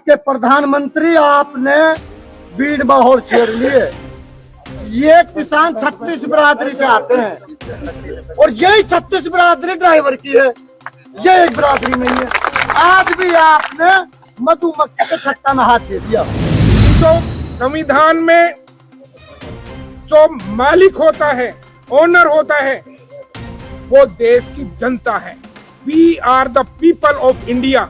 के प्रधानमंत्री आपने भीड़ माहौल छेड़ लिए। ये किसान 36 बिरादरी से आते हैं और यही 36 बिरादरी ड्राइवर की है, ये एक बिरादरी नहीं है। आज भी आपने मधुमक्खी के छत्ता में हाथ दे दिया। तो संविधान में जो मालिक होता है, ओनर होता है, वो देश की जनता है। We are the people of India.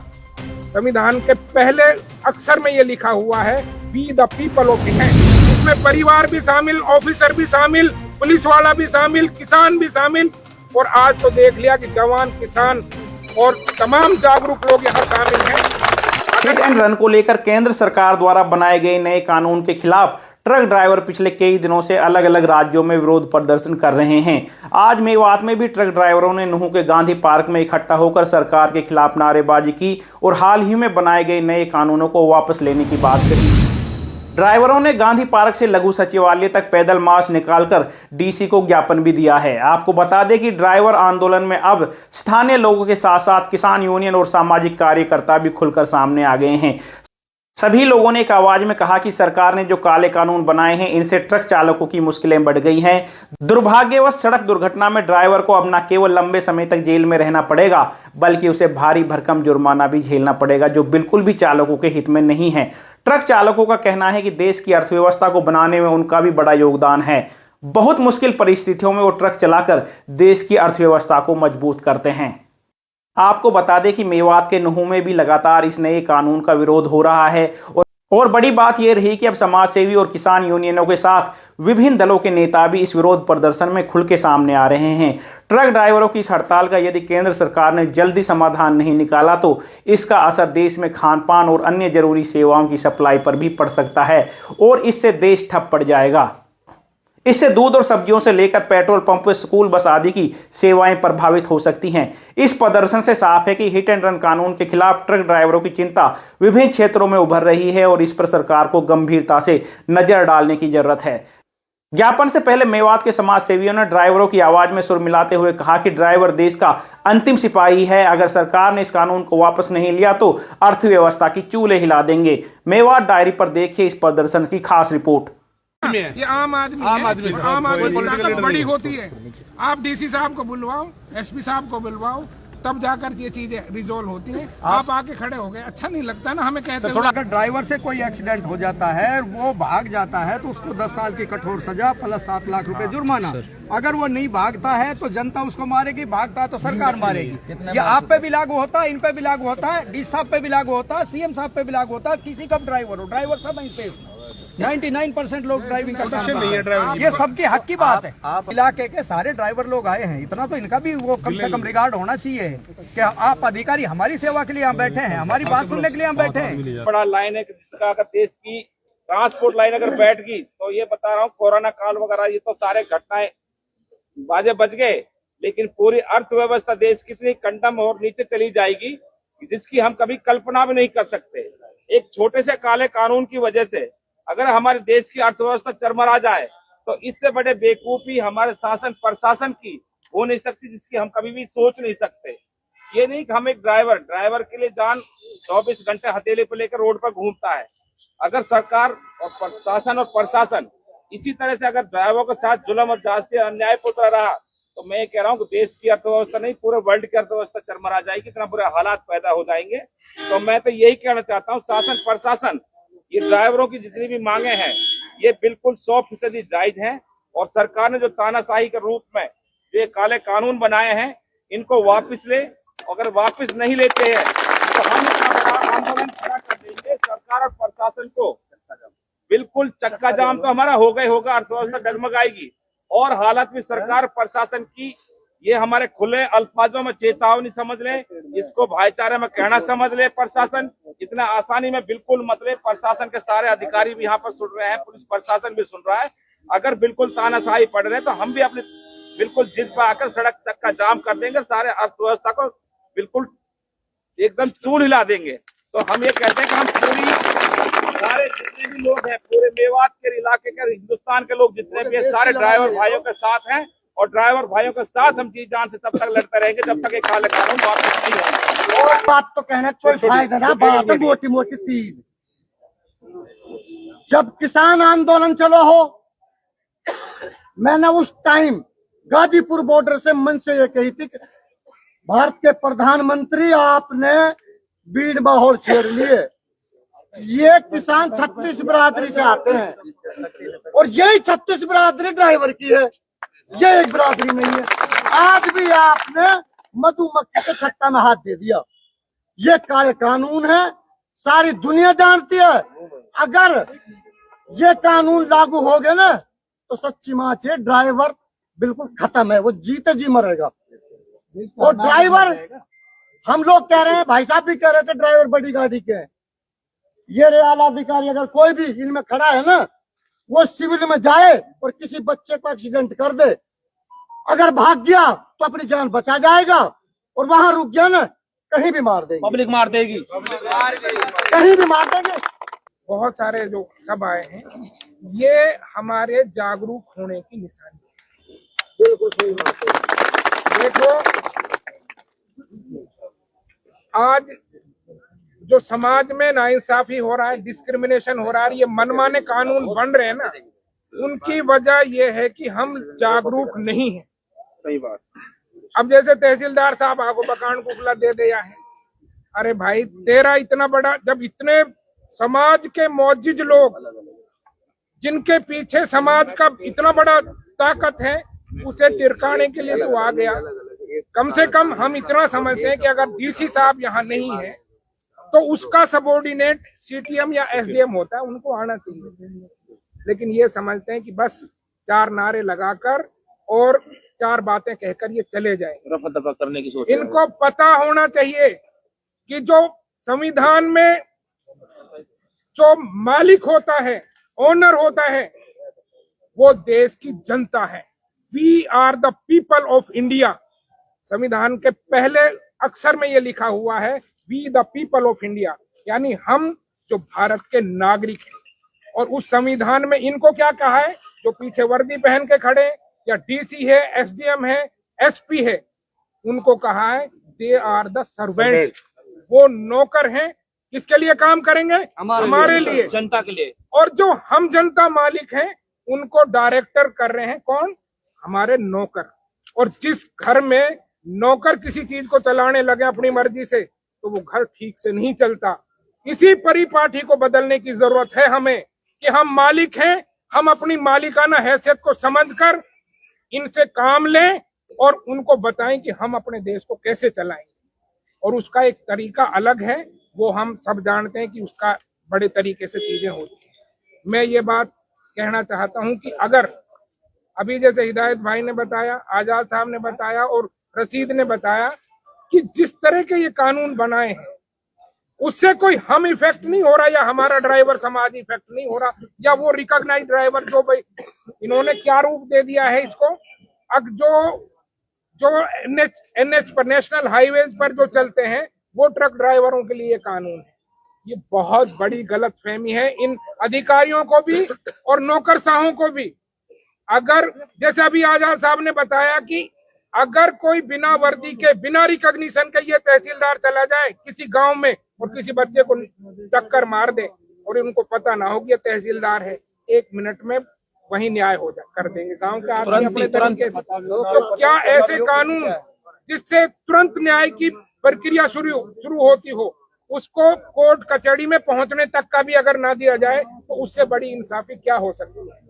संविधान के पहले अक्षर में ये लिखा हुआ है, we the people of India. इसमें परिवार भी शामिल, ऑफिसर भी शामिल, पुलिस वाला भी शामिल, किसान भी शामिल, और आज तो देख लिया कि जवान, किसान और तमाम जागरूक लोग यहाँ शामिल हैं। हिट एंड रन को लेकर केंद्र सरकार द्वारा बनाए गए नए कानून के खिलाफ ट्रक ड्राइवर पिछले कई दिनों से अलग अलग राज्यों में विरोध प्रदर्शन कर रहे हैं। आज मेवात में भी ट्रक ड्राइवरों ने नुहू के गांधी पार्क में इकट्ठा होकर सरकार के खिलाफ नारेबाजी की और हाल ही में बनाए गए नए कानूनों को वापस लेने की बात कही। ड्राइवरों ने गांधी पार्क से लघु सचिवालय तक पैदल मार्च निकालकर डीसी को ज्ञापन भी दिया है। आपको बता दें कि ड्राइवर आंदोलन में अब स्थानीय लोगों के साथ साथ किसान यूनियन और सामाजिक कार्यकर्ता भी खुलकर सामने आ गए हैं। सभी लोगों ने एक आवाज में कहा कि सरकार ने जो काले कानून बनाए हैं, इनसे ट्रक चालकों की मुश्किलें बढ़ गई हैं। दुर्भाग्यवश सड़क दुर्घटना में ड्राइवर को अब न केवल लंबे समय तक जेल में रहना पड़ेगा, बल्कि उसे भारी भरकम जुर्माना भी झेलना पड़ेगा, जो बिल्कुल भी चालकों के हित में नहीं है। ट्रक चालकों का कहना है कि देश की अर्थव्यवस्था को बनाने में उनका भी बड़ा योगदान है। बहुत मुश्किल परिस्थितियों में वो ट्रक चलाकर देश की अर्थव्यवस्था को मजबूत करते हैं। आपको बता दें कि मेवात के नुहू में भी लगातार इस नए कानून का विरोध हो रहा है और बड़ी बात यह रही कि अब समाज सेवी और किसान यूनियनों के साथ विभिन्न दलों के नेता भी इस विरोध प्रदर्शन में खुल के सामने आ रहे हैं। ट्रक ड्राइवरों की इस हड़ताल का यदि केंद्र सरकार ने जल्दी समाधान नहीं निकाला तो इसका असर देश में खान पान और अन्य जरूरी सेवाओं की सप्लाई पर भी पड़ सकता है और इससे देश ठप पड़ जाएगा। इससे दूध और सब्जियों से लेकर पेट्रोल पंप, स्कूल, बस आदि की सेवाएं प्रभावित हो सकती हैं। इस प्रदर्शन से साफ है कि हिट एंड रन कानून के खिलाफ ट्रक ड्राइवरों की चिंता विभिन्न क्षेत्रों में उभर रही है और इस पर सरकार को गंभीरता से नजर डालने की जरूरत है। ज्ञापन से पहले मेवात के समाज सेवियों ने ड्राइवरों की आवाज में सुर मिलाते हुए कहा कि ड्राइवर देश का अंतिम सिपाही है। अगर सरकार ने इस कानून को वापस नहीं लिया तो अर्थव्यवस्था की चूल्हे हिला देंगे। मेवात डायरी पर देखिए इस प्रदर्शन की खास रिपोर्ट। ये आम आदमी की ताकत बड़ी होती है। आप डीसी साहब को बुलवाओ, एसपी साहब को बुलवाओ, तब जाकर ये चीजें रिजोल्व होती हैं। आप आके खड़े हो गए, अच्छा नहीं लगता ना हमें कहते थोड़ा। अगर ड्राइवर से कोई एक्सीडेंट हो जाता है, वो भाग जाता है, तो उसको 10 साल की कठोर सजा प्लस 7 लाख रुपए जुर्माना। अगर वो नहीं भागता है तो जनता उसको मारेगी, भागता है तो सरकार मारेगी। ये आप पे भी लागू होता है, इन पे भी लागू होता है, डी साहब पे भी लागू होता है, सीएम साहब पे भी लागू होता है। किसी का ड्राइवर हो, ड्राइवर सब है। 99% लोग ड्राइविंग करते हैं। ये सबके हक की बात है। इलाके के सारे ड्राइवर लोग आए हैं, इतना तो इनका भी वो कम से कम रिगार्ड होना चाहिए कि आप अधिकारी हमारी सेवा के लिए यहाँ बैठे हैं, हमारी बात सुनने के लिए यहाँ बैठे हैं। बड़ा लाइन है, अगर देश की ट्रांसपोर्ट लाइन अगर बैठ गई तो ये बता रहा हूँ, कोरोना काल वगैरह ये तो सारे घटनाएं बाजे बच गए, लेकिन पूरी अर्थव्यवस्था देश कितनी कंडम और नीचे चली जाएगी जिसकी हम कभी कल्पना भी नहीं कर सकते। एक छोटे से काले कानून की वजह से अगर हमारे देश की अर्थव्यवस्था चरमरा जाए तो इससे बड़े बेवकूफी हमारे शासन प्रशासन की हो नहीं सकती, जिसकी हम कभी भी सोच नहीं सकते। ये नहीं कि हम एक ड्राइवर के लिए जान 24 घंटे हथेली पर लेकर रोड पर घूमता है। अगर सरकार और प्रशासन इसी तरह से अगर ड्राइवरों के साथ जुल्म और जाति अन्याय पुत्र रहा तो मैं कह रहा हूँ कि देश की अर्थव्यवस्था नहीं, पूरे वर्ल्ड की अर्थव्यवस्था चरमरा जाएगी, इतना बुरे हालात पैदा हो जाएंगे। तो मैं तो यही कहना चाहता हूँ, शासन प्रशासन ये ड्राइवरों की जितनी भी मांगे हैं ये बिल्कुल 100% जायज हैं, और सरकार ने जो तानाशाही के रूप में ये काले कानून बनाए हैं इनको वापस ले। अगर वापस नहीं लेते हैं तो हम इतना बड़ा आंदोलन खड़ा कर देंगे। सरकार और प्रशासन को बिल्कुल चक्का जाम तो हमारा होगा, अर्थव्यवस्था डगमगाएगी और हालत में सरकार प्रशासन की ये हमारे खुले अल्फाजों में चेतावनी समझ ले, इसको भाईचारे में कहना समझ ले। प्रशासन इतना आसानी में बिल्कुल मत ले। प्रशासन के सारे अधिकारी भी यहाँ पर सुन रहे हैं, पुलिस प्रशासन भी सुन रहा है। अगर बिल्कुल तानाशाही पड़ रहे तो हम भी अपनी बिल्कुल जिद पर आकर सड़क चक्का जाम कर देंगे, सारे अर्थव्यवस्था को बिल्कुल एकदम चूल हिला देंगे। तो हम ये कहते हैं कि हम पूरी सारे जितने भी लोग हैं, पूरे मेवात के इलाके के, हिंदुस्तान के लोग जितने भी हैं, सारे ड्राइवर भाइयों के साथ हैं और ड्राइवर भाइयों के साथ हम जी जान से तब तक लड़ते रहेंगे जब तक ये काले कानून वापस नहीं होंगे। और बात तो कहना कोई फायदा ना, बात मोटी मोटी तीन जब किसान आंदोलन चलो हो, मैंने उस टाइम गाजीपुर बॉर्डर से मन से ये कही थी कि भारत के प्रधानमंत्री आपने भीड़ माहौल छेड़ लिए। ये किसान 36 बिरादरी से आते हैं और यही 36 बिरादरी ड्राइवर की है, ये एक बिरादरी नहीं है। आज भी आपने मधुमक्खी के छत्ता में हाथ दे दिया। ये काले कानून है, सारी दुनिया जानती है। अगर ये कानून लागू हो गए ना तो सच्ची बात है, ड्राइवर बिल्कुल खत्म है, वो जीते जी मरेगा। और ड्राइवर, हम लोग कह रहे हैं, भाई साहब भी कह रहे थे ड्राइवर बड़ी गाड़ी के हैं। ये रेल अधिकारी अगर कोई भी इनमें खड़ा है ना, वो सिविल में जाए और किसी बच्चे को एक्सीडेंट कर दे, अगर भाग गया तो अपनी जान बचा जाएगा, और वहां रुक गया ना कहीं भी मार देगी, पब्लिक मार देगी, कहीं भी मार देंगे। बहुत सारे जो सब आए हैं, ये हमारे जागरूक होने की निशानी है। देखो, आज जो समाज में नाइंसाफी हो रहा है, डिस्क्रिमिनेशन हो रहा है, ये मनमाने कानून बन रहे हैं ना, उनकी वजह ये है कि हम जागरूक नहीं हैं। सही बात। अब जैसे तहसीलदार साहब आगो बकान कुफला दे दिया है। अरे भाई, तेरा इतना बड़ा, जब इतने समाज के मौजिज लोग, जिनके पीछे समाज का इतना बड़ा ताकत है, उसे टिरकाने के लिए तो आ गया। कम से कम हम इतना समझते हैं कि अगर डीसी साहब यहाँ नहीं है तो उसका सबॉर्डिनेट सीटीएम या एसडीएम होता है, उनको आना चाहिए। लेकिन ये समझते हैं कि बस 4 नारे लगाकर और 4 बातें कहकर ये चले जाएंगे, रफा दफा करने की सोच। इनको पता होना चाहिए कि जो संविधान में जो मालिक होता है, ओनर होता है, वो देश की जनता है। We are the people of India. संविधान के पहले अक्षर में ये लिखा हुआ है, we the people of India, यानी हम जो भारत के नागरिक हैं। और उस संविधान में इनको क्या कहा है, जो पीछे वर्दी पहन के खड़े, या डीसी है, एसडीएम है, एसपी है, उनको कहा है दे आर द सर्वेंट। वो नौकर हैं, किसके लिए काम करेंगे? हमारे लिए, जनता के लिए। और जो हम जनता मालिक हैं, उनको डायरेक्टर कर रहे हैं कौन? हमारे नौकर। और जिस घर में नौकर किसी चीज को चलाने लगे अपनी मर्जी से, तो वो घर ठीक से नहीं चलता। इसी परिपाटी को बदलने की जरूरत है हमें, कि हम मालिक हैं, हम अपनी मालिकाना हैसियत को समझकर इनसे काम लें और उनको बताएं कि हम अपने देश को कैसे चलाएंगे। और उसका एक तरीका अलग है, वो हम सब जानते हैं कि उसका बड़े तरीके से चीजें होती हैं। मैं ये बात कहना चाहता हूं कि अगर अभी जैसे हिदायत भाई ने बताया, आजाद साहब ने बताया और रशीद ने बताया कि जिस तरह के ये कानून बनाए हैं, उससे कोई हम इफेक्ट नहीं हो रहा, या हमारा ड्राइवर समाज इफेक्ट नहीं हो रहा, या वो रिकॉग्नाइज ड्राइवर जो भाई इन्होंने क्या रूप दे दिया है इसको। अब जो एनएच पर, नेशनल हाईवेज पर जो चलते हैं, वो ट्रक ड्राइवरों के लिए कानून है। ये बहुत बड़ी गलतफहमी है इन अधिकारियों को भी और नौकरशाहों को भी। अगर जैसे अभी आजाद साहब ने बताया कि अगर कोई बिना वर्दी के, बिना रिकॉग्निशन के ये तहसीलदार चला जाए किसी गांव में और किसी बच्चे को टक्कर मार दे, और उनको पता ना हो कि ये तहसीलदार है, 1 मिनट में वही न्याय हो जा कर देंगे गांव के आदमी अपने तरीके से। तो क्या ऐसे कानून जिससे तुरंत न्याय की प्रक्रिया शुरू होती हो, उसको कोर्ट कचहरी में पहुंचने तक का भी अगर ना दिया जाए, तो उससे बड़ी इंसाफी क्या हो सकती है।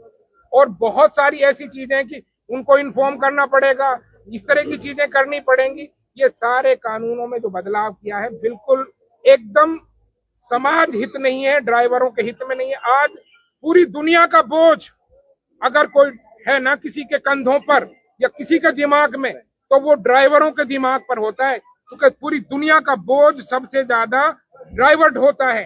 और बहुत सारी ऐसी चीजें हैं कि उनको इन्फॉर्म करना पड़ेगा, इस तरह की चीजें करनी पड़ेंगी। ये सारे कानूनों में जो बदलाव किया है, बिल्कुल एकदम समाज हित नहीं है, ड्राइवरों के हित में नहीं है। आज पूरी दुनिया का बोझ अगर कोई है ना किसी के कंधों पर या किसी के दिमाग में, तो वो ड्राइवरों के दिमाग पर होता है, क्योंकि पूरी दुनिया का बोझ सबसे ज्यादा ड्राइवर होता है।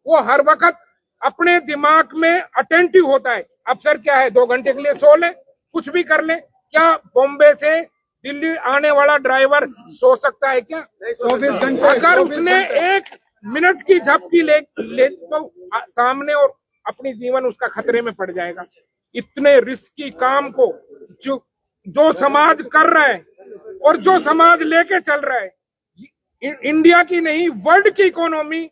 वो हर वक्त अपने दिमाग में अटेंटिव होता है। अफसर क्या है, 2 घंटे के लिए सो ले, कुछ भी कर ले। क्या बॉम्बे से दिल्ली आने वाला ड्राइवर सो सकता है क्या? 24 घंटे। अगर उसने 1 मिनट की झपकी ले तो सामने और अपनी जीवन उसका खतरे में पड़ जाएगा। इतने रिस्की काम को जो समाज कर रहा है और जो समाज लेके चल रहा है, इंडिया की नहीं वर्ल्ड की इकोनॉमी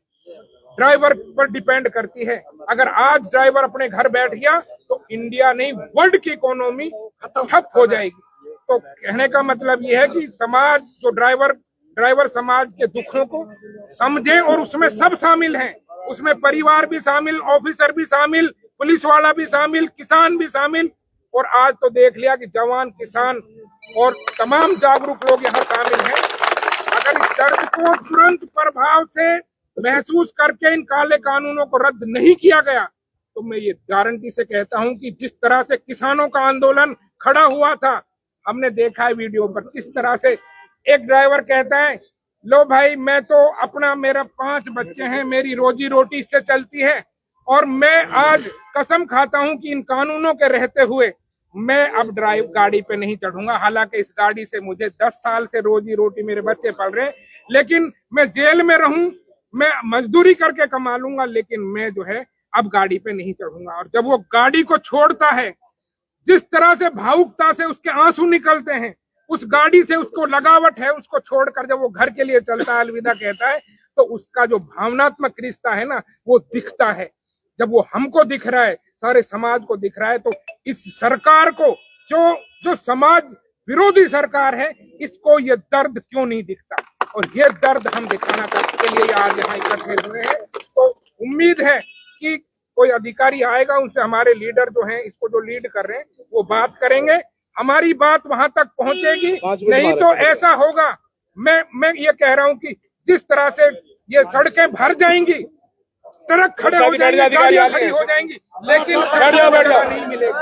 ड्राइवर पर डिपेंड करती है। अगर आज ड्राइवर अपने घर बैठ गया तो इंडिया नहीं वर्ल्ड की इकोनॉमी ठप हो जाएगी। तो कहने का मतलब यह है कि समाज जो ड्राइवर समाज के दुखों को समझे, और उसमें सब शामिल हैं, उसमें परिवार भी शामिल, ऑफिसर भी शामिल, पुलिस वाला भी शामिल, किसान भी शामिल। और आज तो देख लिया कि जवान, किसान और तमाम जागरूक लोग यहाँ शामिल हैं। अगर इस दर्द को तुरंत प्रभाव से महसूस करके इन काले कानूनों को रद्द नहीं किया गया तो मैं ये गारंटी से कहता हूं कि जिस तरह से किसानों का आंदोलन खड़ा हुआ था, हमने देखा है वीडियो पर, किस तरह से एक ड्राइवर कहता है, लो भाई मैं तो मेरा 5 बच्चे हैं, मेरी रोजी रोटी इससे चलती है, और मैं आज कसम खाता हूं कि इन कानूनों के रहते हुए मैं अब गाड़ी पे नहीं चढ़ूंगा। हालांकि इस गाड़ी से मुझे 10 साल से रोजी रोटी, मेरे बच्चे पल रहे हैं, लेकिन मैं जेल में रहूं, मैं मजदूरी करके कमा लूंगा, लेकिन मैं जो है अब गाड़ी पे नहीं चढ़ूंगा। और जब वो गाड़ी को छोड़ता है, जिस तरह से भावुकता से उसके आंसू निकलते हैं, उस गाड़ी से उसको लगावट है, उसको छोड़कर जब वो घर के लिए चलता है, अलविदा कहता है, तो उसका जो भावनात्मक रिश्ता है ना, वो दिखता है। जब वो हमको दिख रहा है, सारे समाज को दिख रहा है, तो इस सरकार को, जो समाज विरोधी सरकार है, इसको ये दर्द क्यों नहीं दिखता? और ये दर्द हम दिखाना के लिए आज यहाँ इकट्ठे हुए हैं। तो उम्मीद है कि कोई अधिकारी आएगा, उनसे हमारे लीडर जो हैं, इसको जो लीड कर रहे हैं, वो बात करेंगे, हमारी बात वहां तक पहुंचेगी। नहीं तो ऐसा होगा, मैं ये कह रहा हूं कि जिस तरह से ये सड़कें भर जाएंगी, ट्रक खड़े हो जाएंगे, गाड़ियां खड़ी हो जाएंगी, लेकिन नहीं मिलेगी।